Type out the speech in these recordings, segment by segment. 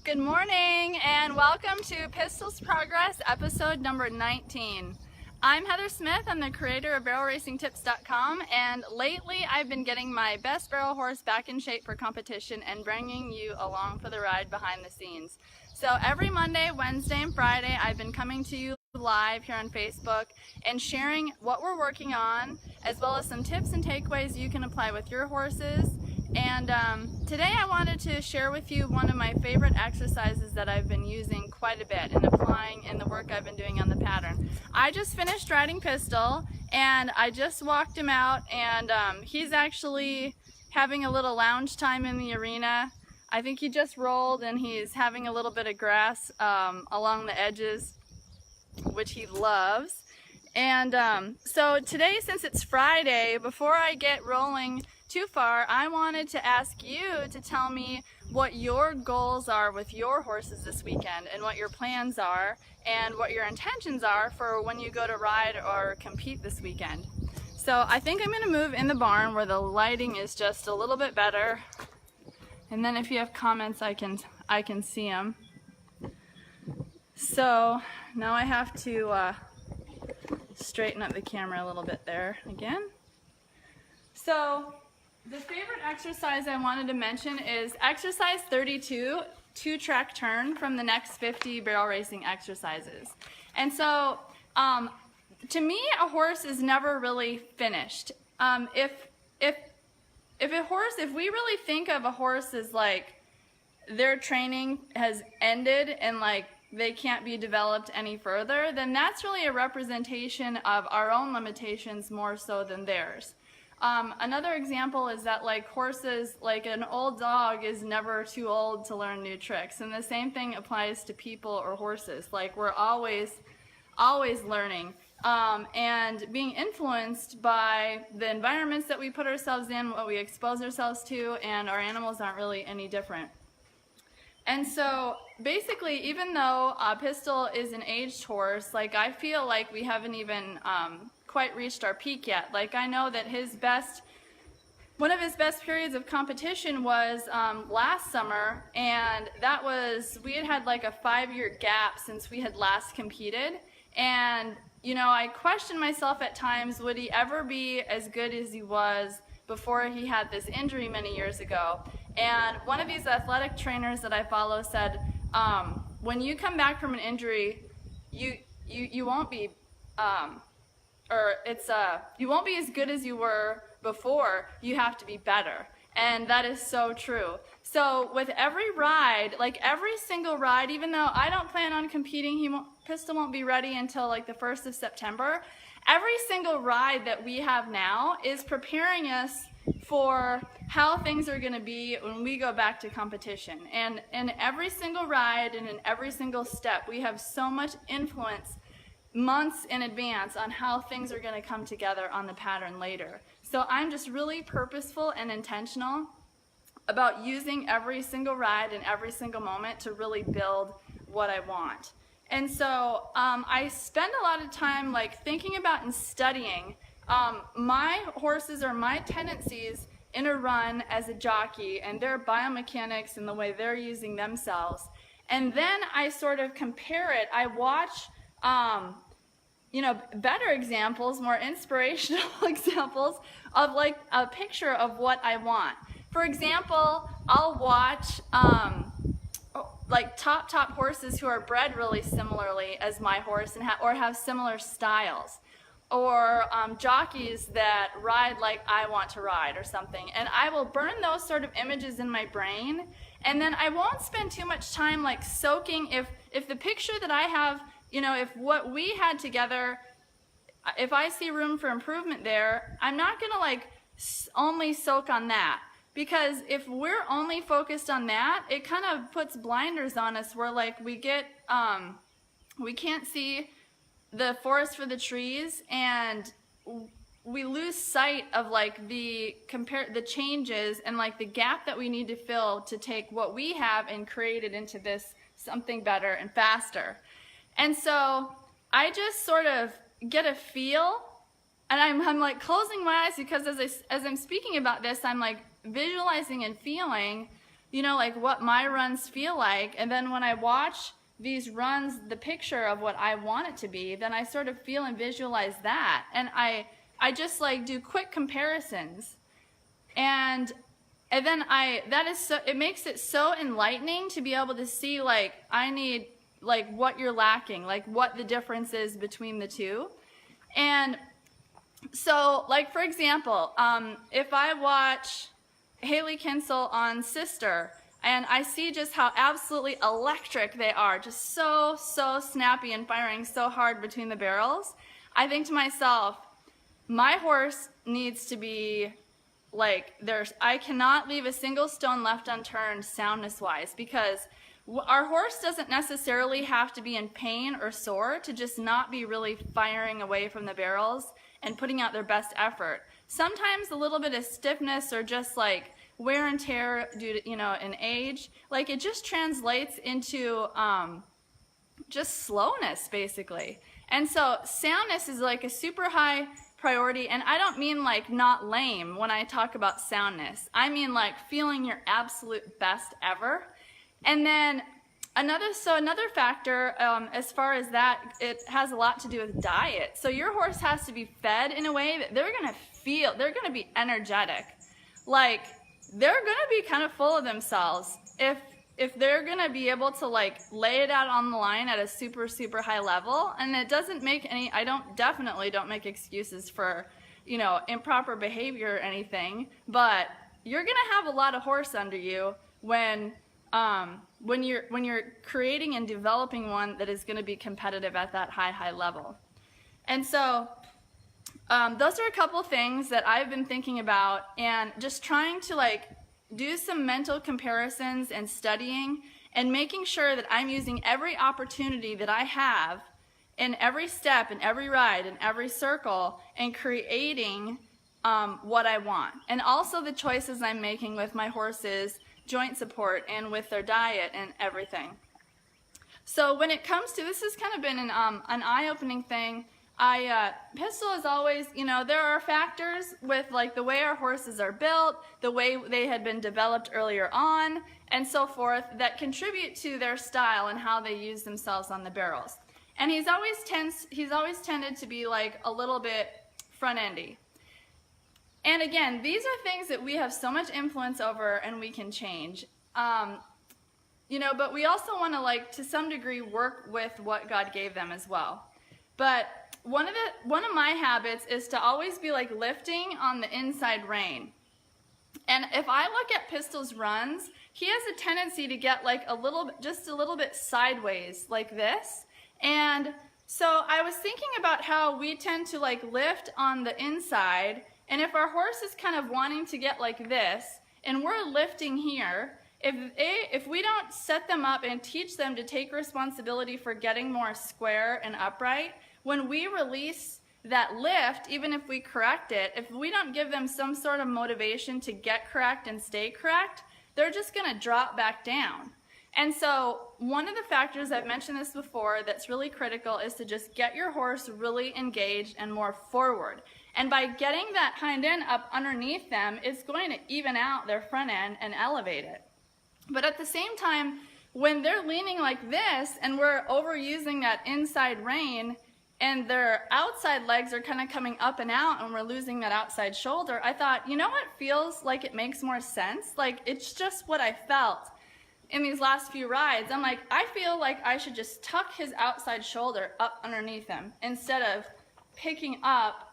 Good morning and welcome to Pistols Progress episode number 19. I'm Heather Smith. I'm the creator of barrelracingtips.com, and lately I've been getting my best barrel horse back in shape for competition and bringing you along for the ride behind the scenes. So every Monday, Wednesday, and Friday I've been coming to you live here on Facebook and sharing what we're working on, as well as some tips and takeaways you can apply with your horses. And today I wanted to share with you one of my favorite exercises that I've been using quite a bit and applying in the work I've been doing on the pattern. I just finished riding Pistol and I just walked him out, and he's actually having a little lounge time in the arena. I think he just rolled and he's having a little bit of grass along the edges, which he loves. And so today, since it's Friday, before I get rolling too far, I wanted to ask you to tell me what your goals are with your horses this weekend, and what your plans are, and what your intentions are for when you go to ride or compete this weekend. So I think I'm going to move in the barn where the lighting is just a little bit better, and then if you have comments I can see them. So now I have to straighten up the camera a little bit there again. So the favorite exercise I wanted to mention is exercise 32, 2-track turn from the next 50 barrel racing exercises. And so to me, a horse is never really finished. If we really think of a horse as like their training has ended and like they can't be developed any further, then that's really a representation of our own limitations more so than theirs. Another example is that like horses, like an old dog is never too old to learn new tricks, and the same thing applies to people or horses. Like we're always learning and being influenced by the environments that we put ourselves in, what we expose ourselves to, and our animals aren't really any different. And so basically, even though Pistol is an aged horse, like I feel like we haven't even quite reached our peak yet. Like I know that one of his best periods of competition was last summer, and that was, we had like a 5-year gap since we had last competed. And you know, I questioned myself at times, would he ever be as good as he was before he had this injury many years ago? And one of these athletic trainers that I follow said, when you come back from an injury, you won't be you won't be as good as you were before. You have to be better. And that is so true. So with every ride, like every single ride, even though I don't plan on competing, Pistol won't be ready until like the 1st of September. Every single ride that we have now is preparing us for how things are going to be when we go back to competition. And in every single ride and in every single step, we have so much influence months in advance on how things are going to come together on the pattern later. So I'm just really purposeful and intentional about using every single ride and every single moment to really build what I want. And so I spend a lot of time like thinking about and studying my horses or my tendencies in a run as a jockey and their biomechanics and the way they're using themselves. And then I sort of compare it. I watch you know, better examples, more inspirational examples of like a picture of what I want. For example, I'll watch like top horses who are bred really similarly as my horse and or have similar styles, or jockeys that ride like I want to ride or something, and I will burn those sort of images in my brain, and then I won't spend too much time like soaking. If the picture that I have, you know, if what we had together, if I see room for improvement there, I'm not gonna like only soak on that. Because if we're only focused on that, it kind of puts blinders on us where like we can't see the forest for the trees, and we lose sight of like the changes and like the gap that we need to fill to take what we have and create it into this something better and faster. And so I just sort of get a feel, and I'm like closing my eyes because as I'm speaking about this, I'm like visualizing and feeling, like what my runs feel like. And then when I watch these runs, the picture of what I want it to be, then I sort of feel and visualize that. And I just like do quick comparisons. And then it makes it so enlightening to be able to see like, I need like what you're lacking, like what the difference is between the two. And so like, for example, if I watch Haley Kinsel on Sister, and I see just how absolutely electric they are, just so snappy and firing so hard between the barrels, I think to myself, my horse needs to be like, I cannot leave a single stone left unturned soundness-wise, because our horse doesn't necessarily have to be in pain or sore to just not be really firing away from the barrels and putting out their best effort. Sometimes a little bit of stiffness or just like wear and tear due to, an age, like it just translates into just slowness, basically. And so soundness is like a super high priority, and I don't mean like not lame when I talk about soundness. I mean like feeling your absolute best ever. And then another factor, as far as that, it has a lot to do with diet. So your horse has to be fed in a way that they're going to be energetic. Like, they're going to be kind of full of themselves if they're going to be able to like lay it out on the line at a super high level. And it doesn't make definitely don't make excuses for, improper behavior or anything, but you're going to have a lot of horse under you when you're creating and developing one that is going to be competitive at that high level. And so those are a couple things that I've been thinking about, and just trying to like do some mental comparisons and studying and making sure that I'm using every opportunity that I have in every step, in every ride, in every circle, and creating what I want. And also the choices I'm making with my horses' joint support and with their diet and everything. So when it comes to, this has kind of been an eye-opening thing. Pistol is always, there are factors with like the way our horses are built, the way they had been developed earlier on, and so forth, that contribute to their style and how they use themselves on the barrels. And he's always tended to be like a little bit front-endy. And again, these are things that we have so much influence over and we can change. But we also want to like, to some degree, work with what God gave them as well. But one of my habits is to always be like lifting on the inside rein. And if I look at Pistol's runs, he has a tendency to get like just a little bit sideways like this. And so I was thinking about how we tend to like lift on the inside, and if our horse is kind of wanting to get like this, and we're lifting here, if we don't set them up and teach them to take responsibility for getting more square and upright, when we release that lift, even if we correct it, if we don't give them some sort of motivation to get correct and stay correct, they're just going to drop back down. And so one of the factors, I've mentioned this before, that's really critical is to just get your horse really engaged and more forward. And by getting that hind end up underneath them, it's going to even out their front end and elevate it. But at the same time, when they're leaning like this and we're overusing that inside rein and their outside legs are kind of coming up and out and we're losing that outside shoulder, I thought, what feels like it makes more sense? Like, it's just what I felt in these last few rides. I'm like, I feel like I should just tuck his outside shoulder up underneath him instead of picking up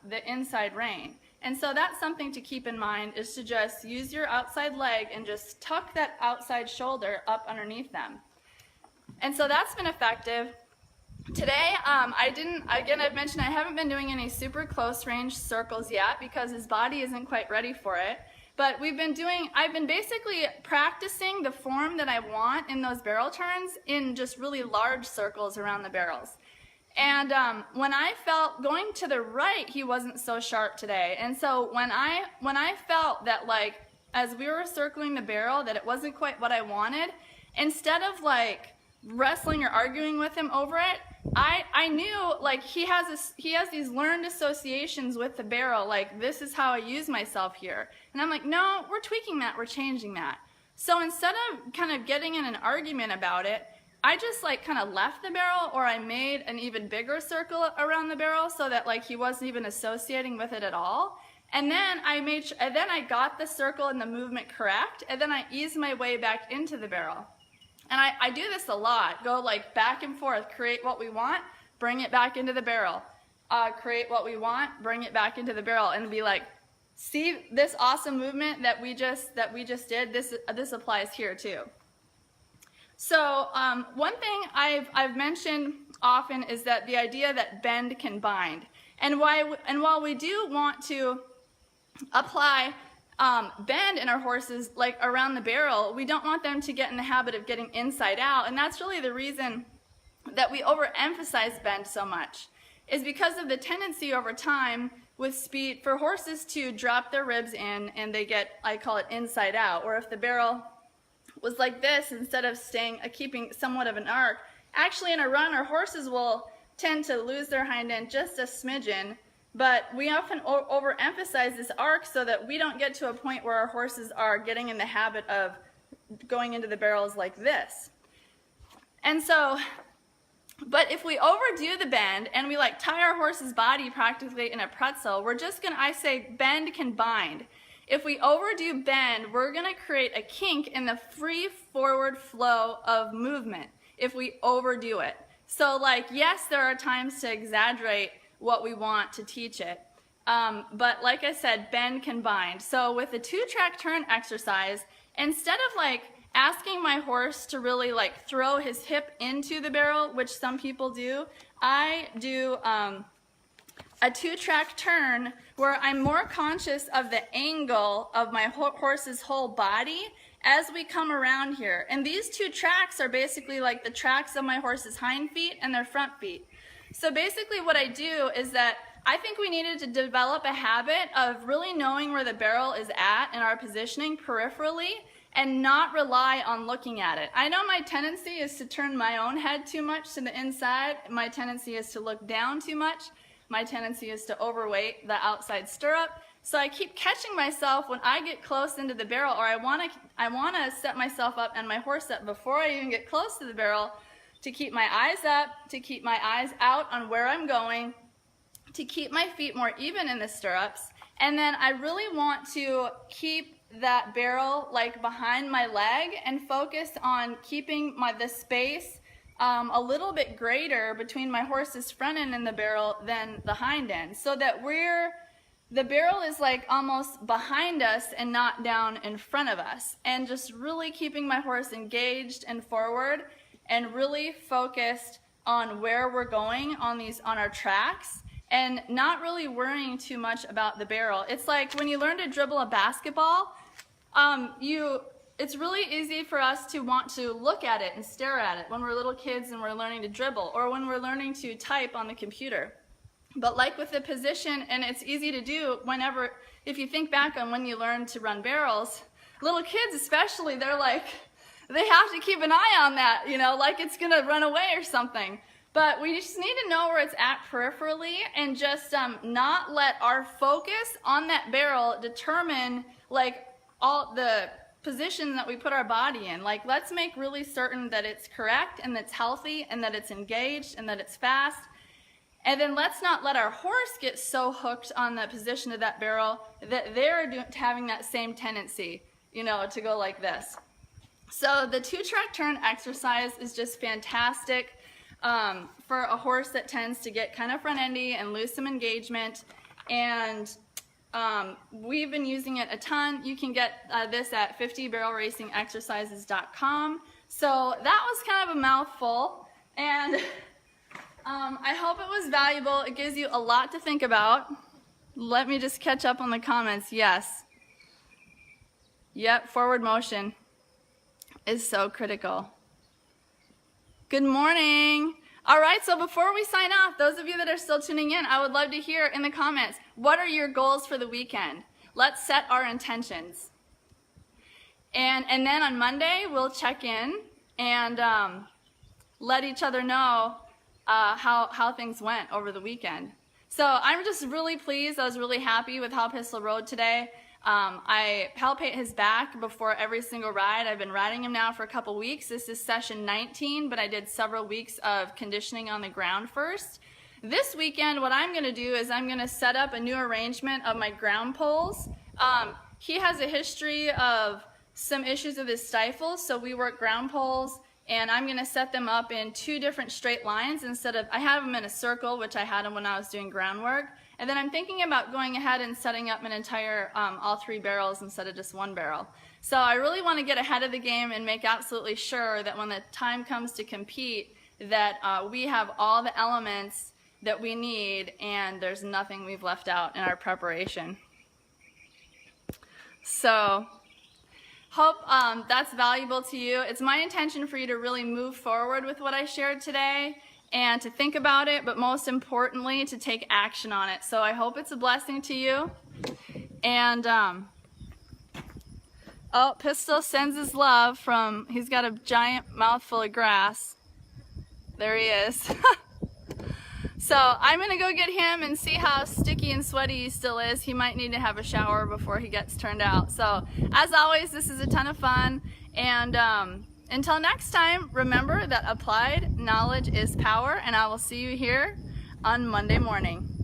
the inside rein. And so that's something to keep in mind, is to just use your outside leg and just tuck that outside shoulder up underneath them. And so that's been effective. Today, I've mentioned I haven't been doing any super close range circles yet because his body isn't quite ready for it. But I've been basically practicing the form that I want in those barrel turns in just really large circles around the barrels. And when I felt going to the right, he wasn't so sharp today. And so when I felt that, like, as we were circling the barrel, that it wasn't quite what I wanted, instead of like wrestling or arguing with him over it, I knew, like, he has these learned associations with the barrel, like, this is how I use myself here. And I'm like, no, we're tweaking that, we're changing that. So instead of kind of getting in an argument about it, I just like kind of left the barrel, or I made an even bigger circle around the barrel so that like he wasn't even associating with it at all. And then I got the circle and the movement correct, and then I eased my way back into the barrel. And I do this a lot. Go like back and forth, create what we want, bring it back into the barrel. Create what we want, bring it back into the barrel, and be like, see this awesome movement that we just did? This applies here too. So one thing I've mentioned often is that the idea that bend can bind. And while we do want to apply bend in our horses, like around the barrel, we don't want them to get in the habit of getting inside out. And that's really the reason that we overemphasize bend so much, is because of the tendency over time with speed for horses to drop their ribs in and they get, I call it inside out. Or if the barrel was like this, instead of keeping somewhat of an arc, actually in a run our horses will tend to lose their hind end just a smidgen. But we often overemphasize this arc so that we don't get to a point where our horses are getting in the habit of going into the barrels like this. And so, but if we overdo the bend and we like tie our horse's body practically in a pretzel, we're just gonna, I say bend can bind. If we overdo bend, we're gonna create a kink in the free forward flow of movement if we overdo it. So like, yes, there are times to exaggerate what we want to teach it. But like I said, bend can bind. So with the 2-track turn exercise, instead of like asking my horse to really like throw his hip into the barrel, which some people do, I do a 2-track turn where I'm more conscious of the angle of my horse's whole body as we come around here. And these 2 tracks are basically like the tracks of my horse's hind feet and their front feet. So basically what I do is that I think we needed to develop a habit of really knowing where the barrel is at in our positioning peripherally and not rely on looking at it. I know my tendency is to turn my own head too much to the inside. My tendency is to look down too much. My tendency is to overweight the outside stirrup. So I keep catching myself when I get close into the barrel, or I want to set myself up and my horse up before I even get close to the barrel, to keep my eyes up, to keep my eyes out on where I'm going, to keep my feet more even in the stirrups. And then I really want to keep that barrel like behind my leg and focus on keeping the space a little bit greater between my horse's front end and the barrel than the hind end, so that the barrel is like almost behind us and not down in front of us. And just really keeping my horse engaged and forward, and really focused on where we're going on our tracks, and not really worrying too much about the barrel. It's like when you learn to dribble a basketball, it's really easy for us to want to look at it and stare at it when we're little kids and we're learning to dribble, or when we're learning to type on the computer. But like with the position, and it's easy to do if you think back on when you learn to run barrels, little kids especially, they're like, they have to keep an eye on that, like it's gonna run away or something. But we just need to know where it's at peripherally, and just not let our focus on that barrel determine like all the position that we put our body in. Like, let's make really certain that it's correct and that's healthy and that it's engaged and that it's fast. And then let's not let our horse get so hooked on the position of that barrel that they're having that same tendency, to go like this. So the 2-track turn exercise is just fantastic for a horse that tends to get kind of front-endy and lose some engagement. And we've been using it a ton. You can get this at 50barrelracingexercises.com. So that was kind of a mouthful. And I hope it was valuable. It gives you a lot to think about. Let me just catch up on the comments. Yes. Yep, forward motion is so critical. Good morning. All right, so before we sign off, those of you that are still tuning in, I would love to hear in the comments, what are your goals for the weekend? Let's set our intentions. And then on Monday, we'll check in and let each other know how things went over the weekend. So I'm just really pleased. I was really happy with how Pistol rode today. I palpate his back before every single ride. I've been riding him now for a couple weeks. This is session 19, but I did several weeks of conditioning on the ground first. This weekend, what I'm going to do is I'm going to set up a new arrangement of my ground poles. He has a history of some issues with his stifle, so we work ground poles, and I'm going to set them up in 2 different straight lines instead of, I have them in a circle, which I had them when I was doing groundwork. And then I'm thinking about going ahead and setting up an entire, all 3 barrels instead of just 1 barrel. So I really want to get ahead of the game and make absolutely sure that when the time comes to compete, that we have all the elements that we need and there's nothing we've left out in our preparation. So hope that's valuable to you. It's my intention for you to really move forward with what I shared today and to think about it, but most importantly, to take action on it. So I hope it's a blessing to you. And, oh, Pistol sends his love from, he's got a giant mouthful of grass. There he is. So I'm going to go get him and see how sticky and sweaty he still is. He might need to have a shower before he gets turned out. So as always, this is a ton of fun. And until next time, remember that applied knowledge is power, and I will see you here on Monday morning.